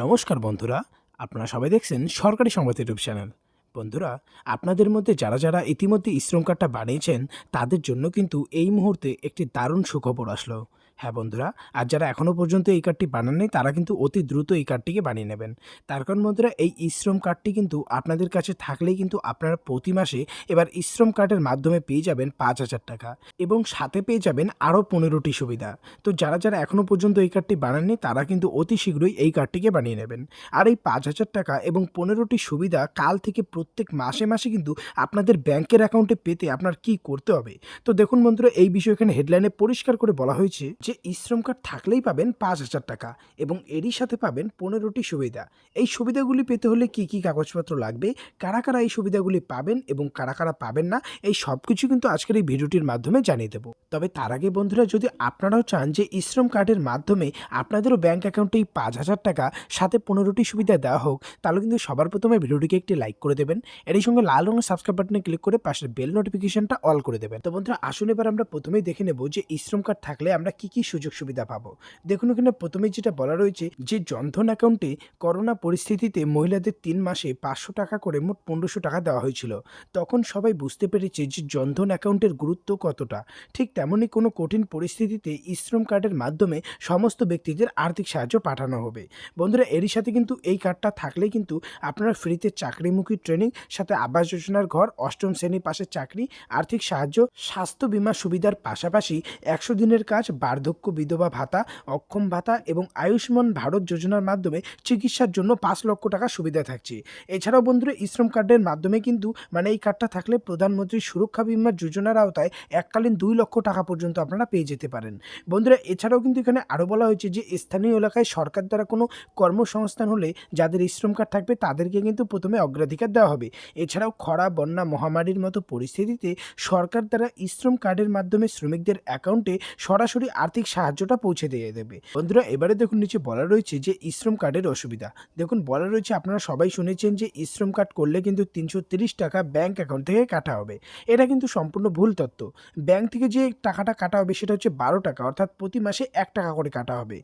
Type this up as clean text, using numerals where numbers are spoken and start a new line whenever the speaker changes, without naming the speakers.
নমস্কার বন্ধুরা, আপনারা সবাই দেখছেন সরকারি সংবাদ ইউটিউব চ্যানেল। বন্ধুরা, আপনাদের মধ্যে যারা ইতিমধ্যে শ্রম কার্ডটা বানিয়েছেন, তাদের জন্য কিন্তু এই মুহূর্তে একটি দারুণ সুখবর আসলো। হ্যাঁ বন্ধুরা, আর যারা এখনও পর্যন্ত এই কার্ডটি বানাননি, তারা কিন্তু অতি দ্রুত এই কার্ডটিকে বানিয়ে নেবেন। তার কারণ বন্ধুরা, এই শ্রম কার্ডটি কিন্তু আপনাদের কাছে থাকলেই কিন্তু আপনারা প্রতি মাসে এবার শ্রম কার্ডের মাধ্যমে পেয়ে যাবেন ৫,০০০ টাকা এবং সাথে পেয়ে যাবেন আরও ১৫টি সুবিধা। তো যারা এখনও পর্যন্ত এই কার্ডটি বানাননি, তারা কিন্তু অতি শীঘ্রই এই কার্ডটিকে বানিয়ে নেবেন। আর এই ৫,০০০ টাকা এবং ১৫টি সুবিধা কাল থেকে প্রত্যেক মাসে কিন্তু আপনাদের ব্যাংকের অ্যাকাউন্টে পেতে আপনার কি করতে হবে? তো দেখুন বন্ধুরা, এই বিষয়ে এখানে হেডলাইনে পরিষ্কার করে বলা হয়েছে যে শ্রম কার্ড থাকলেই পাবেন ৫,০০০ টাকা এবং এরই সাথে পাবেন ১৫টি সুবিধা। এই সুবিধাগুলি পেতে হলে কি কাগজপত্র লাগবে, কারা এই সুবিধাগুলি পাবেন এবং কারা পাবেন না, এই সবকিছু কিন্তু আজকের এই ভিডিওটির মাধ্যমে জানিয়ে দেব। তবে তার আগে বন্ধুরা, যদি আপনারাও চান যে শ্রম কার্ডের মাধ্যমে আপনাদেরও ব্যাংক অ্যাকাউন্টে এই ৫,০০০ টাকা সাথে ১৫টি সুবিধা দেওয়া হোক, তাহলে কিন্তু সবার প্রথমে ভিডিওটিকে একটি লাইক করে দেবেন। এরই সঙ্গে লাল রঙের সাবস্ক্রাইব বাটনে ক্লিক করে পাশের বেল নোটিফিকেশনটা অল করে দেবেন। তো বন্ধুরা, আসুন এবার আমরা প্রথমেই দেখে নেব যে শ্রম কার্ড থাকলে আমরা কি সুযোগ সুবিধা পাবো। দেখুন, এখানে প্রথমেই যেটা বলা রয়েছে যে জনধন অ্যাকাউন্টে করোনা পরিস্থিতিতে মহিলাদের ৩ মাসে ৫০০ টাকা করে মোট ১৫০০ টাকা দেওয়া হয়েছিল। তখন সবাই বুঝতে পেরেছে যে জনধন অ্যাকাউন্টের গুরুত্ব কতটা। ঠিক তেমনই কোনো কঠিন পরিস্থিতিতে শ্রম কার্ডের মাধ্যমে সমস্ত ব্যক্তিদের আর্থিক সাহায্য পাঠানো হবে। বন্ধুরা, এরই সাথে কিন্তু এই কার্ডটা থাকলেই কিন্তু আপনারা ফ্রিতে চাকরিমুখী ট্রেনিং, সাথে আবাস যোজনার ঘর, অষ্টম শ্রেণী পাশের চাকরি, আর্থিক সাহায্য, স্বাস্থ্য বীমা সুবিধার পাশাপাশি ১০০ দিনের কাজ, বার্ধক্য বিধবা ভাতা, অক্ষম ভাতা এবং আয়ুষ্মান ভারত যোজনার মাধ্যমে চিকিৎসার জন্য ৫ লক্ষ টাকা সুবিধা থাকছে। এছাড়াও বন্ধুরা, শ্রম কার্ডের মাধ্যমে কিন্তু এই কার্ডটা থাকলে প্রধানমন্ত্রী সুরক্ষা বীমা যোজনার আওতায় এককালীন ২ লক্ষ টাকা পর্যন্ত আপনারা পেয়ে যেতে পারেন। বন্ধুরা, এছাড়াও কিন্তু এখানে আরও বলা হয়েছে যে স্থানীয় এলাকায় সরকার দ্বারা কোনো কর্মসংস্থান হলে যাদের শ্রম কার্ড থাকবে তাদেরকে কিন্তু প্রথমে অগ্রাধিকার দেওয়া হবে। এছাড়াও খরা, বন্যা, মহামারীর মতো পরিস্থিতিতে সরকার দ্বারা শ্রম কার্ডের মাধ্যমে শ্রমিকদের অ্যাকাউন্টে সরাসরি আর্থিক সাহায্যটা পৌঁছে দিয়ে দেবে। বন্ধুরা, এবারে দেখুন নিচে বলা রয়েছে যে শ্রম কার্ডের অসুবিধা। দেখুন, বলা রয়েছে আপনারা সবাই শুনেছেন যে শ্রম কার্ড করলে কিন্তু ৩৩০ টাকা ব্যাংক অ্যাকাউন্ট থেকে কাটা হবে। এটা কিন্তু সম্পূর্ণ ভুল তথ্য। ব্যাংক থেকে যে টাকাটা কাটা হবে সেটা হচ্ছে ১২ টাকা, অর্থাৎ প্রতি মাসে ১ টাকা করে কাটা হবে।